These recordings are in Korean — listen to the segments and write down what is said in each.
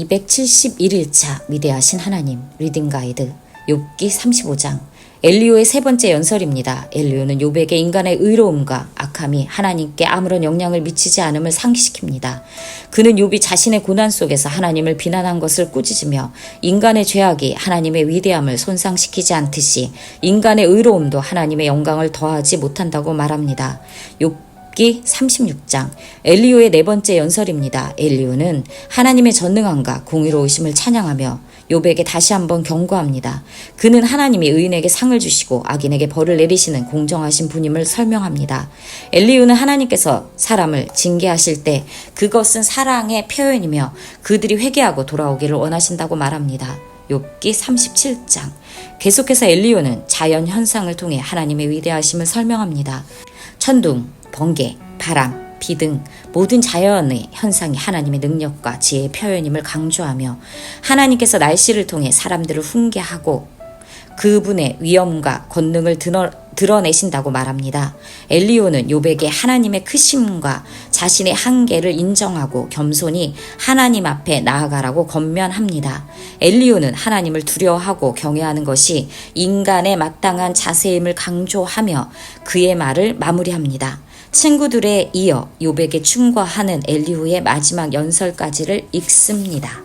271일차 위대하신 하나님 리딩 가이드 욥기 35장 엘리오의 세 번째 연설입니다. 엘리오는 욥에게 인간의 의로움과 악함이 하나님께 아무런 영향을 미치지 않음을 상기시킵니다. 그는 욥이 자신의 고난 속에서 하나님을 비난한 것을 꾸짖으며 인간의 죄악이 하나님의 위대함을 손상시키지 않듯이 인간의 의로움도 하나님의 영광을 더하지 못한다고 말합니다. 욥기 36장 엘리오의 네 번째 연설입니다. 엘리오는 하나님의 전능함과 공의로우심을 찬양하며 욥에게 다시 한번 경고합니다. 그는 하나님이 의인에게 상을 주시고 악인에게 벌을 내리시는 공정하신 분임을 설명합니다. 엘리오는 하나님께서 사람을 징계하실 때 그것은 사랑의 표현이며 그들이 회개하고 돌아오기를 원하신다고 말합니다. 욥기 37장 계속해서 엘리오는 자연 현상을 통해 하나님의 위대하심을 설명합니다. 천둥, 번개, 바람, 비 등 모든 자연의 현상이 하나님의 능력과 지혜의 표현임을 강조하며 하나님께서 날씨를 통해 사람들을 훈계하고 그분의 위엄과 권능을 드러내신다고 말합니다. 엘리오는 욥에게 하나님의 크심과 자신의 한계를 인정하고 겸손히 하나님 앞에 나아가라고 권면합니다. 엘리오는 하나님을 두려워하고 경외하는 것이 인간의 마땅한 자세임을 강조하며 그의 말을 마무리합니다. 친구들에 이어 욥에게 충고하는 엘리후의 마지막 연설까지를 읽습니다.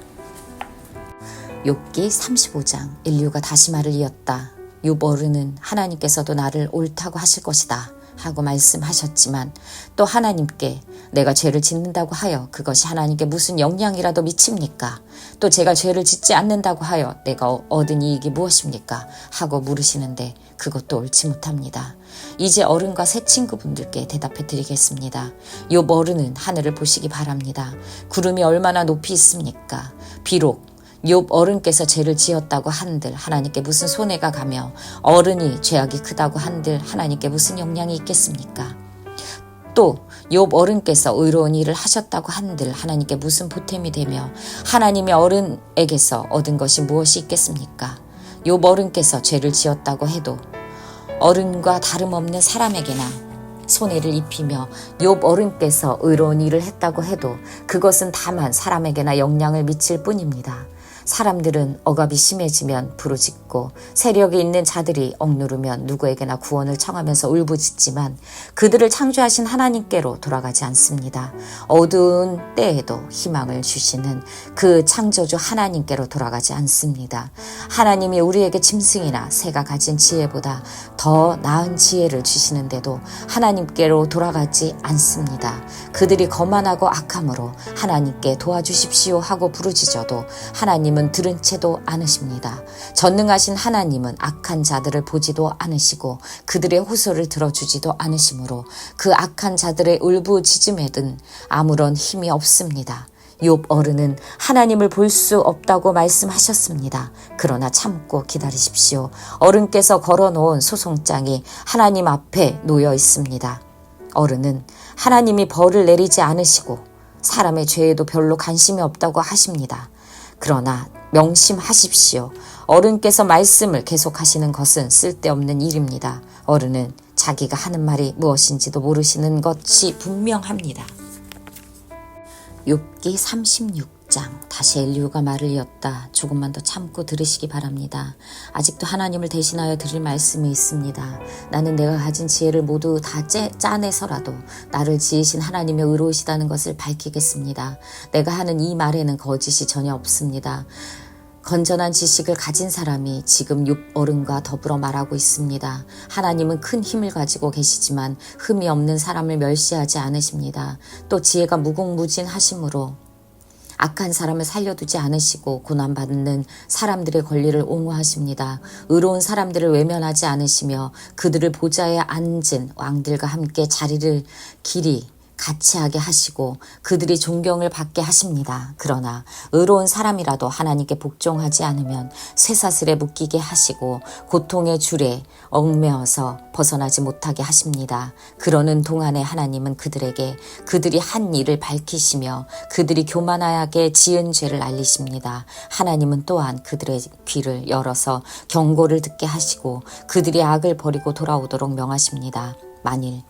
욥기 35장 엘리후가 다시 말을 이었다. 욥 어른은 하나님께서도 나를 옳다고 하실 것이다 하고 말씀하셨지만 또 하나님께 내가 죄를 짓는다고 하여 그것이 하나님께 무슨 영향이라도 미칩니까? 또 제가 죄를 짓지 않는다고 하여 내가 얻은 이익이 무엇입니까? 하고 물으시는데 그것도 옳지 못합니다. 이제 어른과 새 친구분들께 대답해 드리겠습니다. 욥 어른은 하늘을 보시기 바랍니다. 구름이 얼마나 높이 있습니까? 비록 욥 어른께서 죄를 지었다고 한들 하나님께 무슨 손해가 가며 어른이 죄악이 크다고 한들 하나님께 무슨 영향이 있겠습니까? 또 욥 어른께서 의로운 일을 하셨다고 한들 하나님께 무슨 보탬이 되며 하나님의 어른에게서 얻은 것이 무엇이 있겠습니까? 욥 어른께서 죄를 지었다고 해도 어른과 다름없는 사람에게나 손해를 입히며 욥 어른께서 의로운 일을 했다고 해도 그것은 다만 사람에게나 영향을 미칠 뿐입니다. 사람들은 억압이 심해지면 부르짖고 세력이 있는 자들이 억누르면 누구에게나 구원을 청하면서 울부짖지만 그들을 창조하신 하나님께로 돌아가지 않습니다. 어두운 때에도 희망을 주시는 그 창조주 하나님께로 돌아가지 않습니다. 하나님이 우리에게 짐승이나 새가 가진 지혜보다 더 나은 지혜를 주시는데도 하나님께로 돌아가지 않습니다. 그들이 거만하고 악함으로 하나님께 도와주십시오 하고 부르짖어도 하나님은 들은 채도 않으십니다. 전능하신 하나님은 악한 자들을 보지도 않으시고 그들의 호소를 들어주지도 않으시므로 그 악한 자들의 울부짖음에는 아무런 힘이 없습니다. 욥 어른은 하나님을 볼 수 없다고 말씀하셨습니다. 그러나 참고 기다리십시오. 어른께서 걸어놓은 소송장이 하나님 앞에 놓여 있습니다. 어른은 하나님이 벌을 내리지 않으시고 사람의 죄에도 별로 관심이 없다고 하십니다. 그러나 명심하십시오. 어른께서 말씀을 계속하시는 것은 쓸데없는 일입니다. 어른은 자기가 하는 말이 무엇인지도 모르시는 것이 분명합니다. 욥기 36장 다시 엘리후가 말을 이었다. 조금만 더 참고 들으시기 바랍니다. 아직도 하나님을 대신하여 드릴 말씀이 있습니다. 나는 내가 가진 지혜를 모두 다 짜내서라도 나를 지으신 하나님의 의로우시다는 것을 밝히겠습니다. 내가 하는 이 말에는 거짓이 전혀 없습니다. 건전한 지식을 가진 사람이 지금 욥 어른과 더불어 말하고 있습니다. 하나님은 큰 힘을 가지고 계시지만 흠이 없는 사람을 멸시하지 않으십니다. 또 지혜가 무궁무진하심으로 악한 사람을 살려두지 않으시고 고난받는 사람들의 권리를 옹호하십니다. 의로운 사람들을 외면하지 않으시며 그들을 보좌에 앉은 왕들과 함께 자리를 길이 같이 하게 하시고 그들이 존경을 받게 하십니다. 그러나 의로운 사람이라도 하나님께 복종하지 않으면 쇠사슬에 묶이게 하시고 고통의 줄에 얽매어서 벗어나지 못하게 하십니다. 그러는 동안에 하나님은 그들에게 그들이 한 일을 밝히시며 그들이 교만하게 지은 죄를 알리십니다. 하나님은 또한 그들의 귀를 열어서 경고를 듣게 하시고 그들이 악을 버리고 돌아오도록 명하십니다. 만일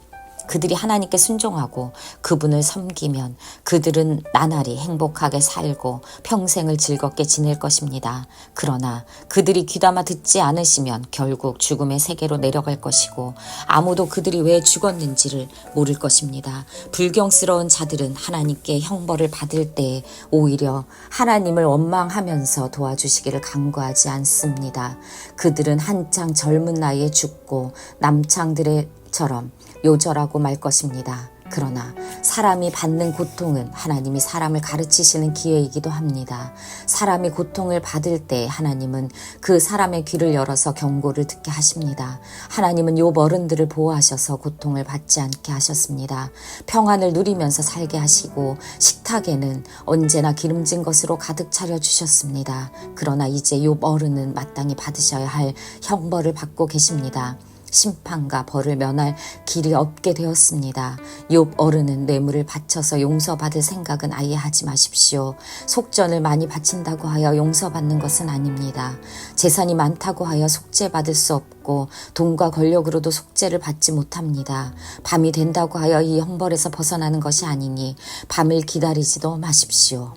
그들이 하나님께 순종하고 그분을 섬기면 그들은 나날이 행복하게 살고 평생을 즐겁게 지낼 것입니다. 그러나 그들이 귀담아 듣지 않으시면 결국 죽음의 세계로 내려갈 것이고 아무도 그들이 왜 죽었는지를 모를 것입니다. 불경스러운 자들은 하나님께 형벌을 받을 때 오히려 하나님을 원망하면서 도와주시기를 간구하지 않습니다. 그들은 한창 젊은 나이에 죽고 남창들처럼 요절하고 말 것입니다. 그러나 사람이 받는 고통은 하나님이 사람을 가르치시는 기회이기도 합니다. 사람이 고통을 받을 때 하나님은 그 사람의 귀를 열어서 경고를 듣게 하십니다. 하나님은 욥 어른들을 보호하셔서 고통을 받지 않게 하셨습니다. 평안을 누리면서 살게 하시고 식탁에는 언제나 기름진 것으로 가득 차려 주셨습니다. 그러나 이제 욥 어른은 마땅히 받으셔야 할 형벌을 받고 계십니다. 심판과 벌을 면할 길이 없게 되었습니다. 욥 어른은 뇌물을 바쳐서 용서받을 생각은 아예 하지 마십시오. 속전을 많이 바친다고 하여 용서받는 것은 아닙니다. 재산이 많다고 하여 속죄받을 수 없고 돈과 권력으로도 속죄를 받지 못합니다. 밤이 된다고 하여 이 형벌에서 벗어나는 것이 아니니 밤을 기다리지도 마십시오.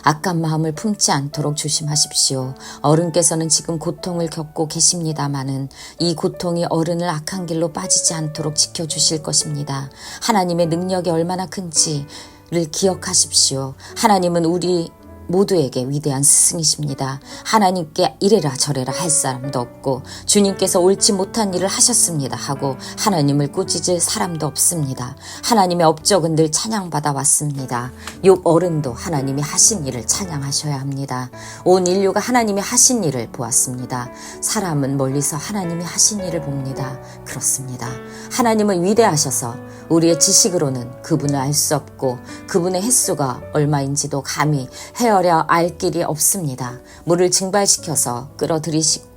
악한 마음을 품지 않도록 조심하십시오. 어른께서는 지금 고통을 겪고 계십니다마는 이 고통이 어른을 악한 길로 빠지지 않도록 지켜주실 것입니다. 하나님의 능력이 얼마나 큰지를 기억하십시오. 하나님은 우리 모두에게 위대한 스승이십니다. 하나님께 이래라 저래라 할 사람도 없고 주님께서 옳지 못한 일을 하셨습니다 하고 하나님을 꾸짖을 사람도 없습니다. 하나님의 업적은 늘 찬양받아 왔습니다. 욥 어른도 하나님이 하신 일을 찬양하셔야 합니다. 온 인류가 하나님이 하신 일을 보았습니다. 사람은 멀리서 하나님이 하신 일을 봅니다. 그렇습니다. 하나님은 위대하셔서 우리의 지식으로는 그분을 알 수 없고 그분의 횟수가 얼마인지도 감히 헤아려 알 길이 없습니다. 물을 증발시켜서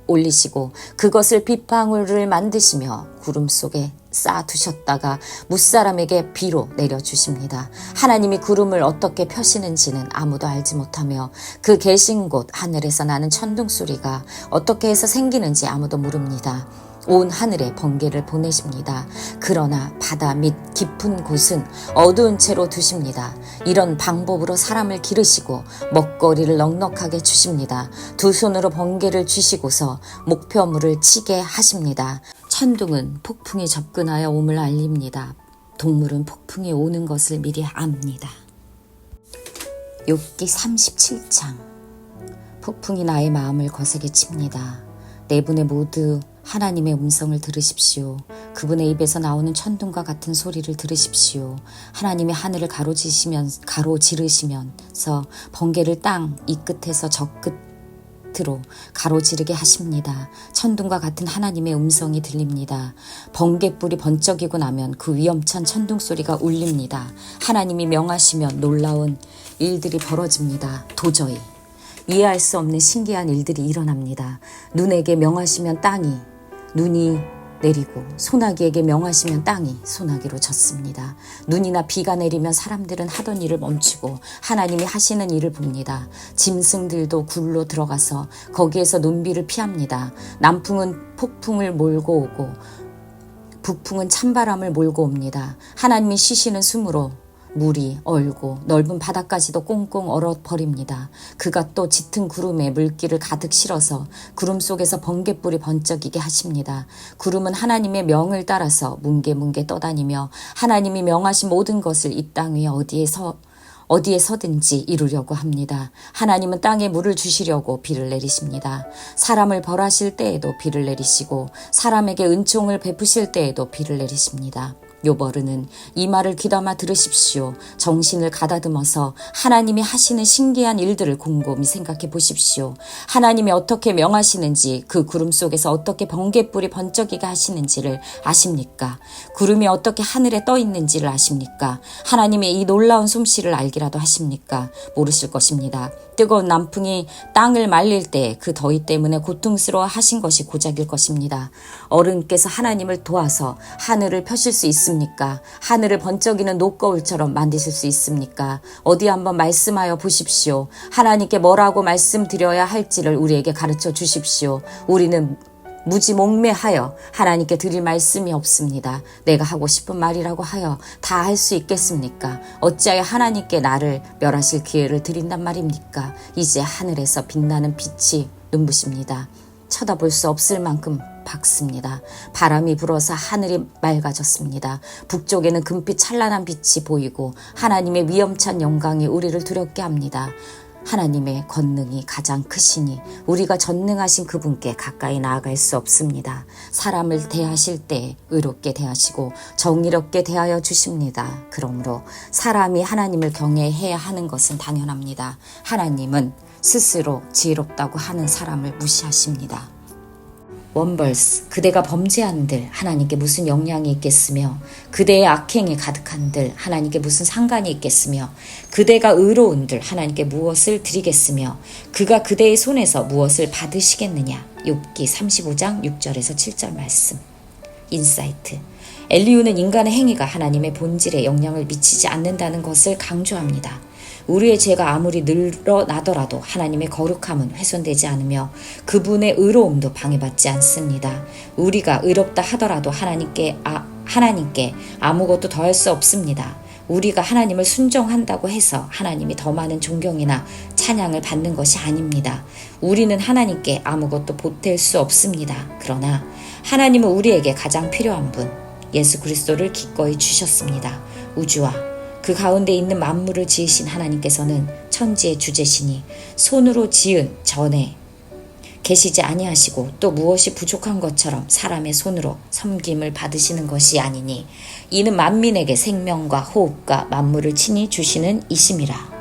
올리시고 그것을 빗방울을 만드시며 구름 속에 쌓아두셨다가 무사람에게 비로 내려주십니다. 하나님이 구름을 어떻게 펴시는지는 아무도 알지 못하며 그 계신 곳 하늘에서 나는 천둥 소리가 어떻게 해서 생기는지 아무도 모릅니다. 온 하늘에 번개를 보내십니다. 그러나 바다 및 깊은 곳은 어두운 채로 두십니다. 이런 방법으로 사람을 기르시고 먹거리를 넉넉하게 주십니다. 두 손으로 번개를 주시고서 목표물을 치게 하십니다. 천둥은 폭풍이 접근하여 옴을 알립니다. 동물은 폭풍이 오는 것을 미리 압니다. 욥기 37장. 폭풍이 나의 마음을 거세게 칩니다. 네 분의 모두 하나님의 음성을 들으십시오. 그분의 입에서 나오는 천둥과 같은 소리를 들으십시오. 하나님이 하늘을 가로지르시면서 번개를 땅 이 끝에서 저 끝으로 가로지르게 하십니다. 천둥과 같은 하나님의 음성이 들립니다. 번개불이 번쩍이고 나면 그 위험찬 천둥 소리가 울립니다. 하나님이 명하시면 놀라운 일들이 벌어집니다. 도저히 이해할 수 없는 신기한 일들이 일어납니다. 눈에게 명하시면 눈이 내리고 소나기에게 명하시면 땅이 소나기로 젖습니다. 눈이나 비가 내리면 사람들은 하던 일을 멈추고 하나님이 하시는 일을 봅니다. 짐승들도 굴로 들어가서 거기에서 눈비를 피합니다. 남풍은 폭풍을 몰고 오고 북풍은 찬바람을 몰고 옵니다. 하나님이 쉬시는 숨으로 물이 얼고 넓은 바다까지도 꽁꽁 얼어버립니다. 그가 또 짙은 구름에 물기를 가득 실어서 구름 속에서 번갯불이 번쩍이게 하십니다. 구름은 하나님의 명을 따라서 뭉게뭉게 떠다니며 하나님이 명하신 모든 것을 이 땅 위에 어디에서든지 이루려고 합니다. 하나님은 땅에 물을 주시려고 비를 내리십니다. 사람을 벌하실 때에도 비를 내리시고 사람에게 은총을 베푸실 때에도 비를 내리십니다. 욥 어른은 이 말을 귀담아 들으십시오. 정신을 가다듬어서 하나님이 하시는 신기한 일들을 곰곰이 생각해 보십시오. 하나님이 어떻게 명하시는지, 그 구름 속에서 어떻게 번갯불이 번쩍이게 하시는지를 아십니까? 구름이 어떻게 하늘에 떠 있는지를 아십니까? 하나님의 이 놀라운 솜씨를 알기라도 하십니까? 모르실 것입니다. 뜨거운 남풍이 땅을 말릴 때 그 더위 때문에 고통스러워 하신 것이 고작일 것입니다. 어른께서 하나님을 도와서 하늘을 펴실 수 있습니까? 하늘을 번쩍이는 노거울처럼 만드실 수 있습니까? 어디 한번 말씀하여 보십시오. 하나님께 뭐라고 말씀드려야 할지를 우리에게 가르쳐 주십시오. 우리는 무지몽매하여 하나님께 드릴 말씀이 없습니다. 내가 하고 싶은 말이라고 하여 다 할 수 있겠습니까? 어찌하여 하나님께 나를 멸하실 기회를 드린단 말입니까? 이제 하늘에서 빛나는 빛이 눈부십니다. 쳐다볼 수 없을 만큼 밝습니다. 바람이 불어서 하늘이 맑아졌습니다. 북쪽에는 금빛 찬란한 빛이 보이고 하나님의 위엄찬 영광이 우리를 두렵게 합니다. 하나님의 권능이 가장 크시니 우리가 전능하신 그분께 가까이 나아갈 수 없습니다. 사람을 대하실 때 의롭게 대하시고 정의롭게 대하여 주십니다. 그러므로 사람이 하나님을 경외해야 하는 것은 당연합니다. 하나님은 스스로 지혜롭다고 하는 사람을 무시하십니다. 원벌스, 그대가 범죄한들 하나님께 무슨 영향이 있겠으며 그대의 악행이 가득한들 하나님께 무슨 상관이 있겠으며 그대가 의로운들 하나님께 무엇을 드리겠으며 그가 그대의 손에서 무엇을 받으시겠느냐. 욥기 35장 6절에서 7절 말씀. 인사이트, 엘리후는 인간의 행위가 하나님의 본질에 영향을 미치지 않는다는 것을 강조합니다. 우리의 죄가 아무리 늘어나더라도 하나님의 거룩함은 훼손되지 않으며 그분의 의로움도 방해받지 않습니다. 우리가 의롭다 하더라도 하나님께 아무것도 더할 수 없습니다. 우리가 하나님을 순종한다고 해서 하나님이 더 많은 존경이나 찬양을 받는 것이 아닙니다. 우리는 하나님께 아무것도 보탤 수 없습니다. 그러나 하나님은 우리에게 가장 필요한 분, 예수 그리스도를 기꺼이 주셨습니다. 우주와 그 가운데 있는 만물을 지으신 하나님께서는 천지의 주제시니 손으로 지은 전에 계시지 아니하시고 또 무엇이 부족한 것처럼 사람의 손으로 섬김을 받으시는 것이 아니니 이는 만민에게 생명과 호흡과 만물을 친히 주시는 이심이라.